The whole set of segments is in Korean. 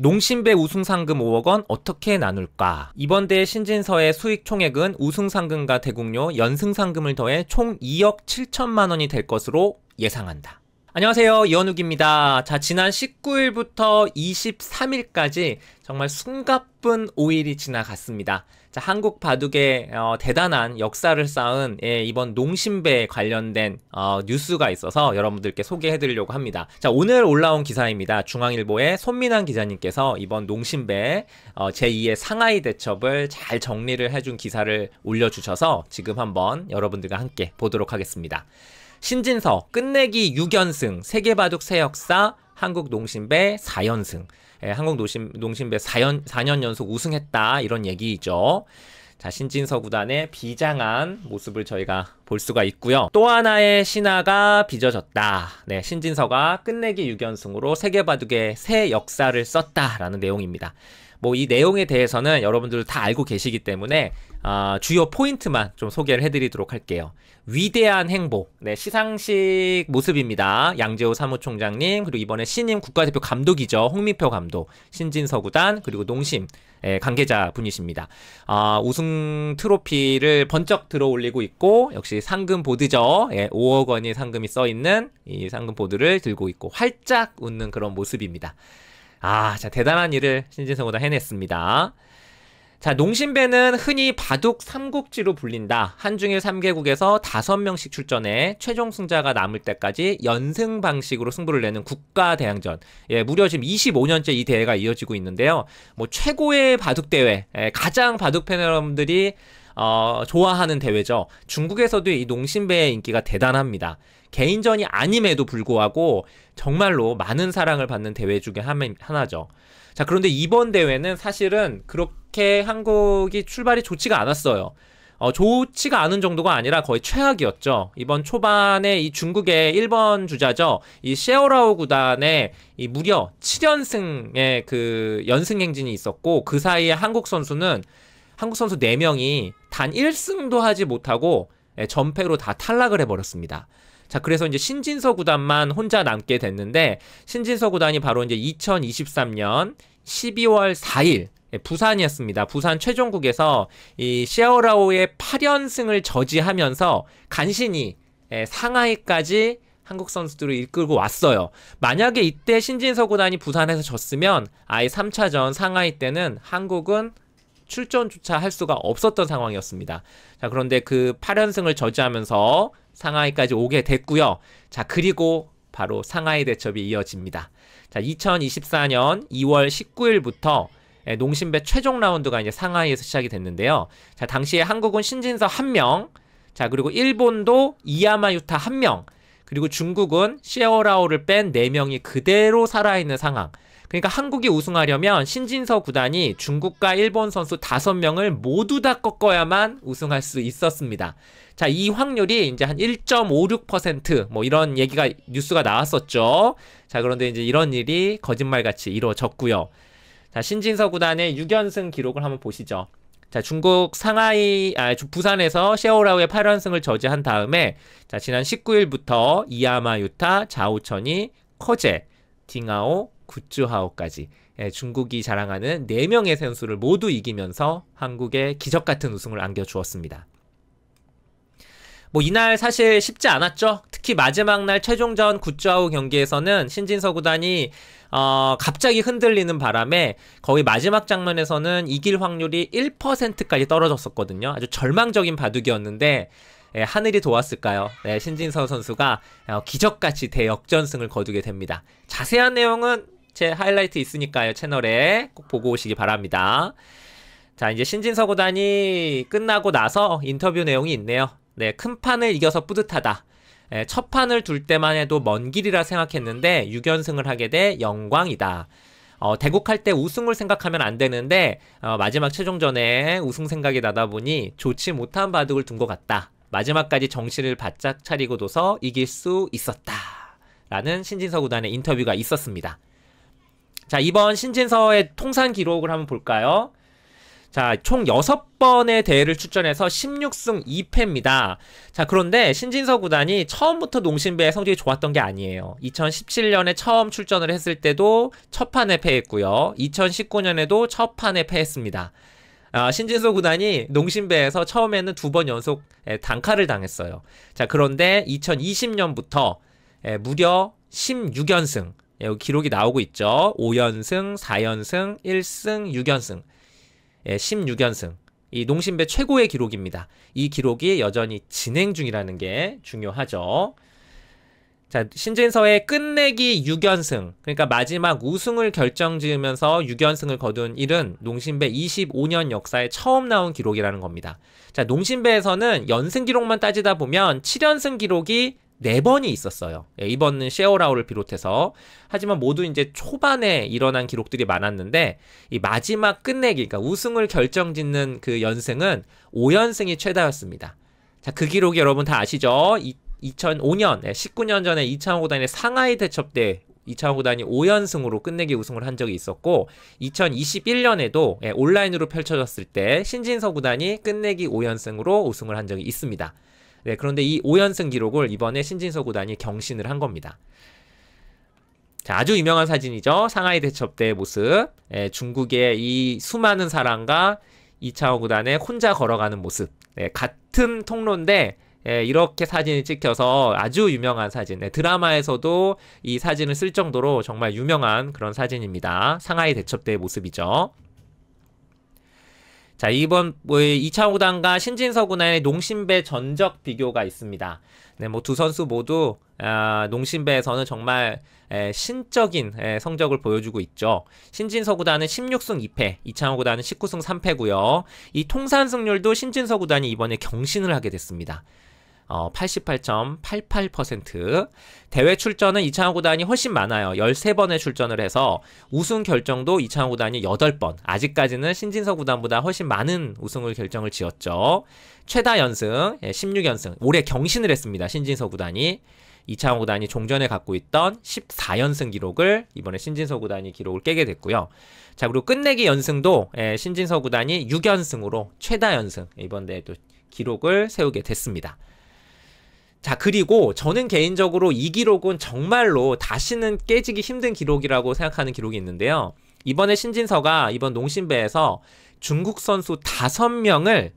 농심배 우승상금 5억 원 어떻게 나눌까? 이번 대회 신진서의 수익 총액은 우승상금과 대국료, 연승상금을 더해 총 2억 7천만 원이 될 것으로 예상한다. 안녕하세요, 이현욱입니다. 자, 지난 19일부터 23일까지 정말 숨가쁜 5일이 지나갔습니다. 자, 한국 바둑의 대단한 역사를 쌓은 이번 농심배 관련된 뉴스가 있어서 여러분들께 소개해드리려고 합니다. 자, 오늘 올라온 기사입니다. 중앙일보의 손민환 기자님께서 이번 농심배 제2의 상하이 대첩을 잘 정리를 해준 기사를 올려주셔서 지금 한번 여러분들과 함께 보도록 하겠습니다. 신진서 끝내기 6연승 세계바둑 새역사 한국농심배 4연승. 한국농심배 4년 연속 우승했다, 이런 얘기죠. 자, 신진서 구단의 비장한 모습을 저희가 볼 수가 있고요. 또 하나의 신화가 빚어졌다. 네, 신진서가 끝내기 6연승으로 세계바둑의 새 역사를 썼다라는 내용입니다. 뭐 이 내용에 대해서는 여러분들 다 알고 계시기 때문에 주요 포인트만 좀 소개를 해드리도록 할게요. 위대한 행복, 네, 시상식 모습입니다. 양재호 사무총장님, 그리고 이번에 신임 국가대표 감독이죠. 홍미표 감독, 신진서 구단, 그리고 농심 관계자 분이십니다. 우승 트로피를 번쩍 들어 올리고 있고, 역시 상금 보드죠. 5억 원이 상금이 써있는 이 상금 보드를 들고 있고 활짝 웃는 그런 모습입니다. 자, 대단한 일을 신진서 구단 해냈습니다. 자, 농심배는 흔히 바둑 삼국지로 불린다. 한중일 3개국에서 5명씩 출전해 최종 승자가 남을 때까지 연승 방식으로 승부를 내는 국가대항전. 무려 지금 25년째 이 대회가 이어지고 있는데요. 뭐 최고의 바둑대회, 가장 바둑팬 여러분들이 좋아하는 대회죠. 중국에서도 이 농심배의 인기가 대단합니다. 개인전이 아님에도 불구하고 정말로 많은 사랑을 받는 대회 중에 하나죠. 자, 그런데 이번 대회는 사실은 그렇게 한국이 출발이 좋지가 않았어요. 좋지가 않은 정도가 아니라 거의 최악이었죠. 이번 초반에 이 중국의 1번 주자죠. 이 셰오라오 구단의 이 무려 7연승의 그 연승 행진이 있었고, 그 사이에 한국 선수 4명이 단 1승도 하지 못하고 전패로 다 탈락을 해버렸습니다. 자, 그래서 이제 신진서 구단만 혼자 남게 됐는데, 신진서 구단이 바로 이제 2023년 12월 4일 부산이었습니다. 부산 최종국에서 이 셰어라오의 8연승을 저지하면서 간신히 상하이까지 한국 선수들을 이끌고 왔어요. 만약에 이때 신진서 구단이 부산에서 졌으면 아예 3차전 상하이 때는 한국은 출전조차 할 수가 없었던 상황이었습니다. 자, 그런데 그 8연승을 저지하면서 상하이까지 오게 됐고요. 자, 그리고 바로 상하이 대첩이 이어집니다. 자, 2024년 2월 19일부터 농심배 최종 라운드가 이제 상하이에서 시작이 됐는데요. 자, 당시에 한국은 신진서 1명, 자, 그리고 일본도 이야마 유타 1명, 그리고 중국은 셰어라오를 뺀 4명이 그대로 살아있는 상황. 그러니까 한국이 우승하려면 신진서 구단이 중국과 일본 선수 5명을 모두 다 꺾어야만 우승할 수 있었습니다. 자, 이 확률이 이제 한 1.56% 뭐 이런 얘기가 뉴스가 나왔었죠. 자, 그런데 이제 이런 일이 거짓말같이 이루어졌고요. 자, 신진서 구단의 6연승 기록을 한번 보시죠. 자, 중국 부산에서 셰오라오의 8연승을 저지한 다음에, 자, 지난 19일부터 이야마 유타, 자오천이, 커제, 딩아오, 구쯔하오까지 중국이 자랑하는 4명의 선수를 모두 이기면서 한국에 기적같은 우승을 안겨주었습니다. 뭐 이날 사실 쉽지 않았죠. 특히 마지막 날 최종전 구쯔하오 경기에서는 신진서 구단이 갑자기 흔들리는 바람에 거의 마지막 장면에서는 이길 확률이 1%까지 떨어졌었거든요. 아주 절망적인 바둑이었는데 하늘이 도왔을까요? 네, 신진서 선수가 기적같이 대역전승을 거두게 됩니다. 자세한 내용은 제 하이라이트 있으니까요. 채널에 꼭 보고 오시기 바랍니다. 자, 이제 신진서 구단이 끝나고 나서 인터뷰 내용이 있네요. 네, 큰 판을 이겨서 뿌듯하다. 첫 판을 둘 때만 해도 먼 길이라 생각했는데 6연승을 하게 돼 영광이다. 대국할 때 우승을 생각하면 안 되는데 마지막 최종전에 우승 생각이 나다 보니 좋지 못한 바둑을 둔 것 같다. 마지막까지 정신을 바짝 차리고 둬서 이길 수 있었다. 라는 신진서 구단의 인터뷰가 있었습니다. 자, 이번 신진서의 통산 기록을 한번 볼까요? 자, 총 6번의 대회를 출전해서 16승 2패입니다. 자, 그런데 신진서 구단이 처음부터 농심배의 성적이 좋았던 게 아니에요. 2017년에 처음 출전을 했을 때도 첫 판에 패했고요. 2019년에도 첫 판에 패했습니다. 신진서 구단이 농심배에서 처음에는 2번 연속 단칼을 당했어요. 자, 그런데 2020년부터 무려 16연승, 여기 기록이 나오고 있죠. 5연승, 4연승, 1승, 6연승, 16연승. 이 농심배 최고의 기록입니다. 이 기록이 여전히 진행 중이라는 게 중요하죠. 자, 신진서의 끝내기 6연승, 그러니까 마지막 우승을 결정지으면서 6연승을 거둔 일은 농심배 25년 역사에 처음 나온 기록이라는 겁니다. 자, 농심배에서는 연승 기록만 따지다 보면 7연승 기록이 4번이 있었어요. 이번은 셰어라우를 비롯해서. 하지만 모두 이제 초반에 일어난 기록들이 많았는데, 이 마지막 끝내기, 그러니까 우승을 결정짓는 그 연승은 5연승이 최다였습니다. 자, 그 기록이 여러분 다 아시죠? 2005년, 19년 전에 이창호 구단의 상하이 대첩 때 이창호 구단이 5연승으로 끝내기 우승을 한 적이 있었고, 2021년에도 온라인으로 펼쳐졌을 때 신진서 구단이 끝내기 5연승으로 우승을 한 적이 있습니다. 네, 그런데 이 5연승 기록을 이번에 신진서 구단이 경신을 한 겁니다. 자, 아주 유명한 사진이죠. 상하이 대첩 때의 모습. 중국의 이 수많은 사람과 이창호 구단의 혼자 걸어가는 모습. 같은 통로인데 이렇게 사진이 찍혀서 아주 유명한 사진. 드라마에서도 이 사진을 쓸 정도로 정말 유명한 그런 사진입니다. 상하이 대첩 때의 모습이죠. 자, 이번 이창호 구단과 신진서 구단의 농심배 전적 비교가 있습니다. 네, 뭐 두 선수 모두 농심배에서는 정말 신적인 성적을 보여주고 있죠. 신진서 구단은 16승 2패, 이창호 구단은 19승 3패고요. 이 통산 승률도 신진서 구단이 이번에 경신을 하게 됐습니다. 88.88%. 대회 출전은 이창호 구단이 훨씬 많아요. 13번에 출전을 해서 우승 결정도 이창호 구단이 8번. 아직까지는 신진서 구단보다 훨씬 많은 우승을 결정을 지었죠. 최다 연승 16연승. 올해 경신을 했습니다. 신진서 구단이. 이창호 구단이 종전에 갖고 있던 14연승 기록을 이번에 신진서 구단이 기록을 깨게 됐고요. 자, 그리고 끝내기 연승도 신진서 구단이 6연승으로 최다 연승 이번 대회도 기록을 세우게 됐습니다. 자, 그리고 저는 개인적으로 이 기록은 정말로 다시는 깨지기 힘든 기록이라고 생각하는 기록이 있는데요. 이번에 신진서가 이번 농심배에서 중국 선수 5명을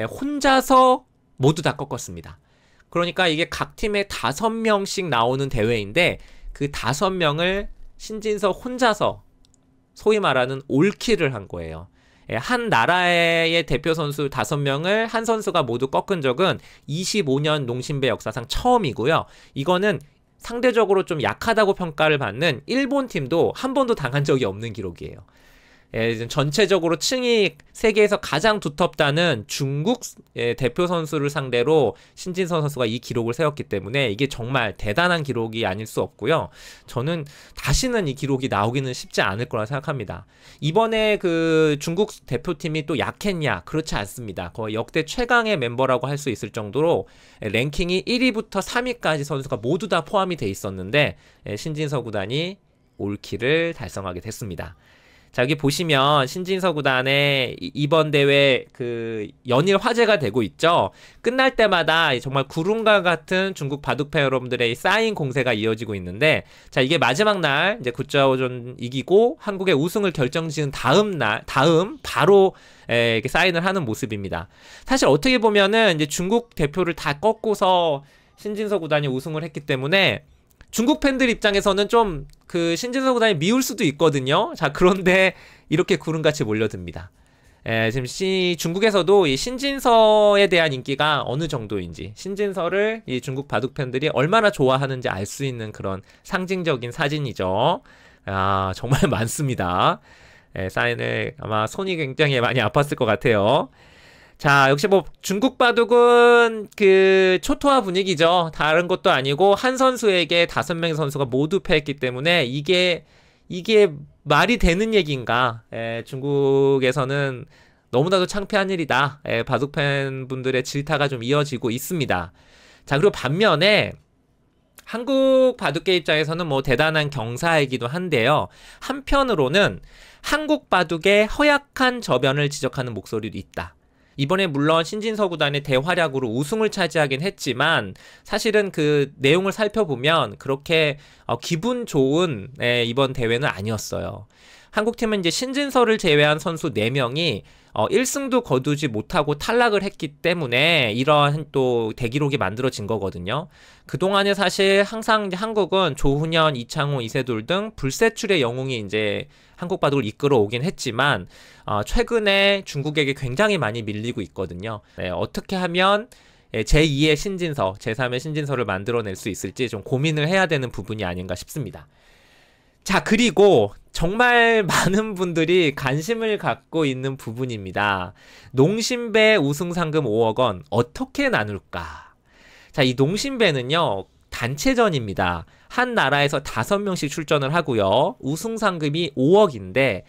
혼자서 모두 다 꺾었습니다. 그러니까 이게 각 팀에 5명씩 나오는 대회인데 그 5명을 신진서 혼자서 소위 말하는 올킬을 한 거예요. 한 나라의 대표 선수 5명을 한 선수가 모두 꺾은 적은 25년 농심배 역사상 처음이고요. 이거는 상대적으로 좀 약하다고 평가를 받는 일본 팀도 한 번도 당한 적이 없는 기록이에요. 전체적으로 층이 세계에서 가장 두텁다는 중국 대표 선수를 상대로 신진서 선수가 이 기록을 세웠기 때문에 이게 정말 대단한 기록이 아닐 수 없고요. 저는 다시는 이 기록이 나오기는 쉽지 않을 거라 생각합니다. 이번에 그 중국 대표팀이 또 약했냐? 그렇지 않습니다. 거의 역대 최강의 멤버라고 할 수 있을 정도로 랭킹이 1위부터 3위까지 선수가 모두 다 포함이 돼 있었는데 신진서 구단이 올킬을 달성하게 됐습니다. 자, 여기 보시면 신진서 구단의 이번 대회 그 연일 화제가 되고 있죠. 끝날 때마다 정말 구름과 같은 중국 바둑패 여러분들의 사인 공세가 이어지고 있는데, 자, 이게 마지막 날 이제 굿자오전 이기고 한국의 우승을 결정지은 다음 바로 이렇게 사인을 하는 모습입니다. 사실 어떻게 보면은 이제 중국 대표를 다 꺾고서 신진서 구단이 우승을 했기 때문에 중국 팬들 입장에서는 좀 그 신진서 구단이 미울 수도 있거든요. 자, 그런데 이렇게 구름같이 몰려듭니다. 지금 중국에서도 이 신진서에 대한 인기가 어느 정도인지, 신진서를 이 중국 바둑 팬들이 얼마나 좋아하는지 알 수 있는 그런 상징적인 사진이죠. 정말 많습니다. 사인을 아마 손이 굉장히 많이 아팠을 것 같아요. 자, 역시 뭐 중국 바둑은 그 초토화 분위기죠. 다른 것도 아니고 한 선수에게 5명의 선수가 모두 패했기 때문에 이게 말이 되는 얘기인가? 중국에서는 너무나도 창피한 일이다. 바둑 팬분들의 질타가 좀 이어지고 있습니다. 자, 그리고 반면에 한국 바둑계 입장에서는 뭐 대단한 경사이기도 한데요. 한편으로는 한국 바둑의 허약한 저변을 지적하는 목소리도 있다. 이번에 물론 신진서 구단의 대활약으로 우승을 차지하긴 했지만 사실은 그 내용을 살펴보면 그렇게 기분 좋은 이번 대회는 아니었어요. 한국팀은 이제 신진서를 제외한 선수 4명이 1승도 거두지 못하고 탈락을 했기 때문에 이러한 또 대기록이 만들어진 거거든요. 그동안에 사실 항상 이제 한국은 조훈현, 이창호, 이세돌 등 불세출의 영웅이 이제 한국 바둑을 이끌어 오긴 했지만 최근에 중국에게 굉장히 많이 밀리고 있거든요. 네, 어떻게 하면 제2의 신진서, 제3의 신진서를 만들어낼 수 있을지 좀 고민을 해야 되는 부분이 아닌가 싶습니다. 자, 그리고 정말 많은 분들이 관심을 갖고 있는 부분입니다. 농심배 우승상금 5억 원 어떻게 나눌까? 자, 이 농심배는요, 단체전입니다. 한 나라에서 5명씩 출전을 하고요. 우승상금이 5억인데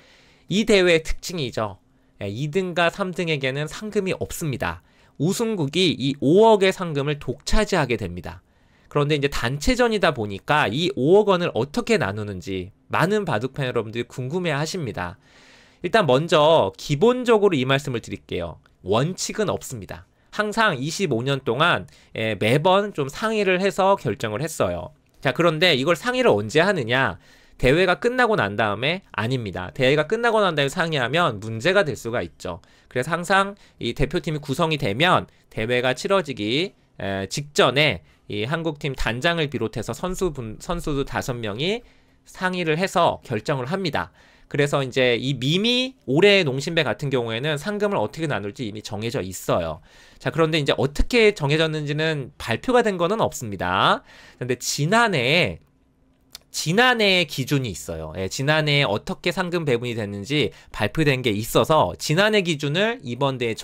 이 대회의 특징이죠. 2등과 3등에게는 상금이 없습니다. 우승국이 이 5억의 상금을 독차지하게 됩니다. 그런데 이제 단체전이다 보니까 이 5억 원을 어떻게 나누는지 많은 바둑팬 여러분들이 궁금해 하십니다. 일단 먼저 기본적으로 이 말씀을 드릴게요. 원칙은 없습니다. 항상 25년 동안 매번 좀 상의를 해서 결정을 했어요. 자, 그런데 이걸 상의를 언제 하느냐? 대회가 끝나고 난 다음에? 아닙니다. 대회가 끝나고 난 다음에 상의하면 문제가 될 수가 있죠. 그래서 항상 이 대표팀이 구성이 되면 대회가 치러지기 직전에 이 한국팀 단장을 비롯해서 선수 5명이 상의를 해서 결정을 합니다. 그래서 이제 이 미미 올해의 농심배 같은 경우에는 상금을 어떻게 나눌지 이미 정해져 있어요. 자, 그런데 이제 어떻게 정해졌는지는 발표가 된 거는 없습니다. 근데 지난해에 기준이 있어요. 지난해에 어떻게 상금 배분이 됐는지 발표된 게 있어서 지난해 기준을 이번 대회에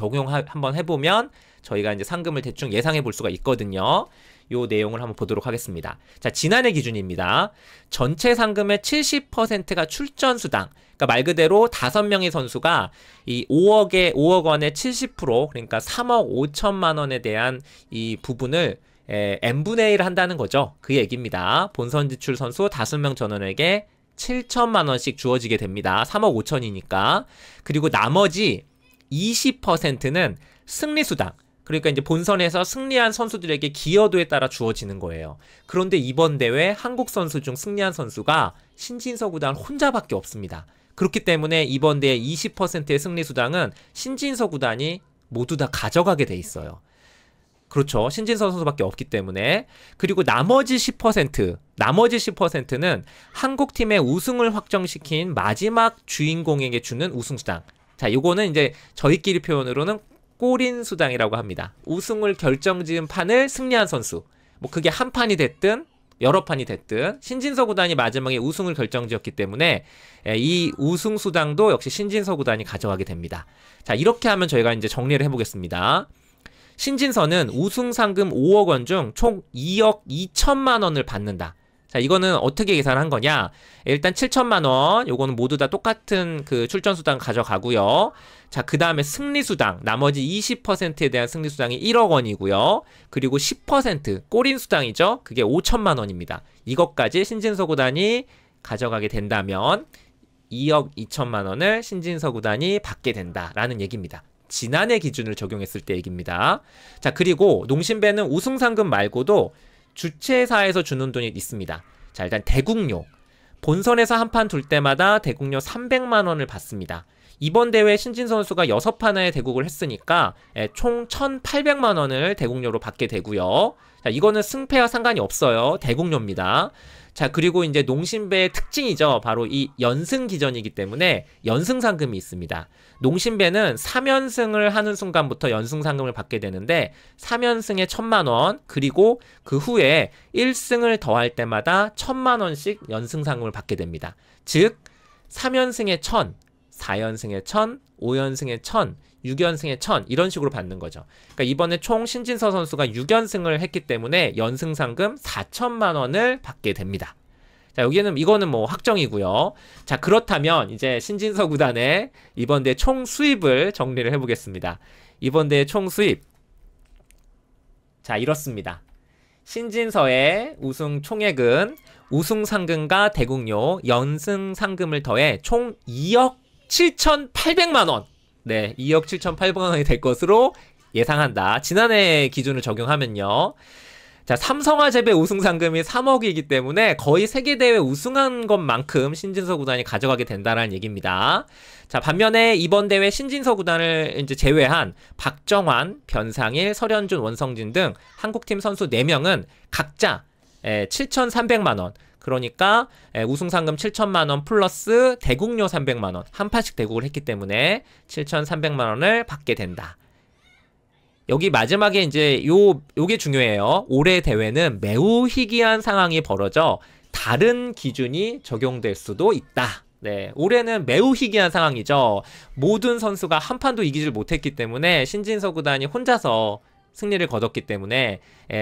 한번 해보면 저희가 이제 상금을 대충 예상해 볼 수가 있거든요. 요 내용을 한번 보도록 하겠습니다. 자, 지난해 기준입니다. 전체 상금의 70%가 출전 수당. 그러니까 말 그대로 5명의 선수가 이 5억 원의 70%, 그러니까 3억 5천만 원에 대한 이 부분을 n분의 1을 한다는 거죠. 그 얘기입니다. 본선 지출 선수 5명 전원에게 7천만 원씩 주어지게 됩니다. 3억 5천이니까. 그리고 나머지 20%는 승리 수당. 그러니까 이제 본선에서 승리한 선수들에게 기여도에 따라 주어지는 거예요. 그런데 이번 대회 한국 선수 중 승리한 선수가 신진서 구단 혼자밖에 없습니다. 그렇기 때문에 이번 대회 20%의 승리 수당은 신진서 구단이 모두 다 가져가게 돼 있어요. 그렇죠. 신진서 선수밖에 없기 때문에. 그리고 나머지 10%는 한국팀의 우승을 확정시킨 마지막 주인공에게 주는 우승수당. 자, 요거는 이제 저희끼리 표현으로는 골인 수당이라고 합니다. 우승을 결정지은 판을 승리한 선수. 뭐 그게 한 판이 됐든 여러 판이 됐든 신진서 구단이 마지막에 우승을 결정지었기 때문에 이 우승 수당도 역시 신진서 구단이 가져가게 됩니다. 자, 이렇게 하면 저희가 이제 정리를 해보겠습니다. 신진서는 우승 상금 5억 원 중 총 2억 2천만 원을 받는다. 자, 이거는 어떻게 계산한 거냐? 일단 7천만 원, 요거는 모두 다 똑같은 그 출전 수당 가져가고요. 자, 그 다음에 승리 수당, 나머지 20%에 대한 승리 수당이 1억 원이고요. 그리고 10% 골인 수당이죠. 그게 5천만 원입니다. 이것까지 신진서 구단이 가져가게 된다면 2억 2천만 원을 신진서 구단이 받게 된다라는 얘기입니다. 지난해 기준을 적용했을 때 얘기입니다. 자, 그리고 농심배는 우승 상금 말고도 주최사에서 주는 돈이 있습니다. 자, 일단 대국료. 본선에서 한 판 둘 때마다 대국료 300만 원을 받습니다. 이번 대회 신진서 선수가 6판에 대국을 했으니까 총 1,800만 원을 대국료로 받게 되고요. 자, 이거는 승패와 상관이 없어요. 대국료입니다. 자, 그리고 이제 농심배의 특징이죠. 바로 이 연승 기전이기 때문에 연승 상금이 있습니다. 농심배는 3연승을 하는 순간부터 연승 상금을 받게 되는데 3연승에 1,000만 원, 그리고 그 후에 1승을 더할 때마다 1,000만 원씩 연승 상금을 받게 됩니다. 즉 3연승에 1,000, 4연승에 1,000, 5연승에 1,000, 6연승에 1,000 이런 식으로 받는 거죠. 그러니까 이번에 총 신진서 선수가 6연승을 했기 때문에 연승 상금 4천만 원을 받게 됩니다. 자, 이거는 뭐 확정이고요. 자, 그렇다면 이제 신진서 구단의 이번 대회 총 수입을 정리를 해보겠습니다. 이번 대회 총 수입. 자, 이렇습니다. 신진서의 우승 총액은 우승 상금과 대국료, 연승 상금을 더해 총 2억 7,800만 원. 네, 2억 7,800만 원이 될 것으로 예상한다. 지난해 기준을 적용하면요. 자, 삼성화재배 우승 상금이 3억이기 때문에 거의 세계대회 우승한 것만큼 신진서 구단이 가져가게 된다라는 얘기입니다. 자, 반면에 이번 대회 신진서 구단을 이제 제외한 박정환, 변상일, 설현준, 원성진 등 한국팀 선수 4명은 각자 7,300만 원. 그러니까 우승 상금 7천만 원 플러스 대국료 300만 원. 한 판씩 대국을 했기 때문에 7,300만 원을 받게 된다. 여기 마지막에 이제 요게 중요해요. 올해 대회는 매우 희귀한 상황이 벌어져 다른 기준이 적용될 수도 있다. 네, 올해는 매우 희귀한 상황이죠. 모든 선수가 한 판도 이기질 못했기 때문에 신진서 구단이 혼자서 승리를 거뒀기 때문에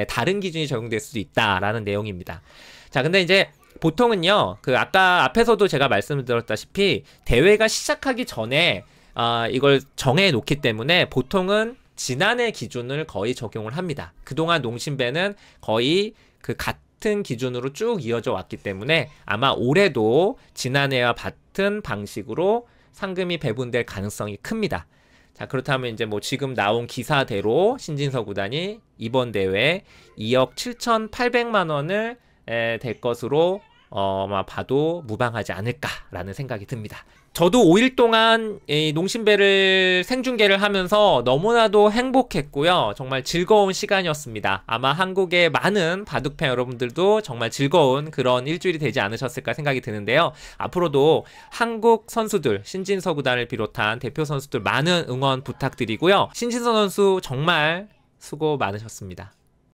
다른 기준이 적용될 수도 있다라는 내용입니다. 자, 근데 이제 보통은요, 그 아까 앞에서도 제가 말씀드렸다시피 대회가 시작하기 전에 이걸 정해 놓기 때문에 보통은 지난해 기준을 거의 적용을 합니다. 그동안 농심배는 거의 그 같은 기준으로 쭉 이어져 왔기 때문에 아마 올해도 지난해와 같은 방식으로 상금이 배분될 가능성이 큽니다. 자, 그렇다면 이제 뭐 지금 나온 기사대로 신진서 구단이 이번 대회 2억 7,800만 원을 될 것으로 아마 봐도 무방하지 않을까라는 생각이 듭니다. 저도 5일 동안 이 농심배를 생중계를 하면서 너무나도 행복했고요. 정말 즐거운 시간이었습니다. 아마 한국의 많은 바둑팬 여러분들도 정말 즐거운 그런 일주일이 되지 않으셨을까 생각이 드는데요. 앞으로도 한국 선수들, 신진서 구단을 비롯한 대표 선수들 많은 응원 부탁드리고요. 신진서 선수 정말 수고 많으셨습니다.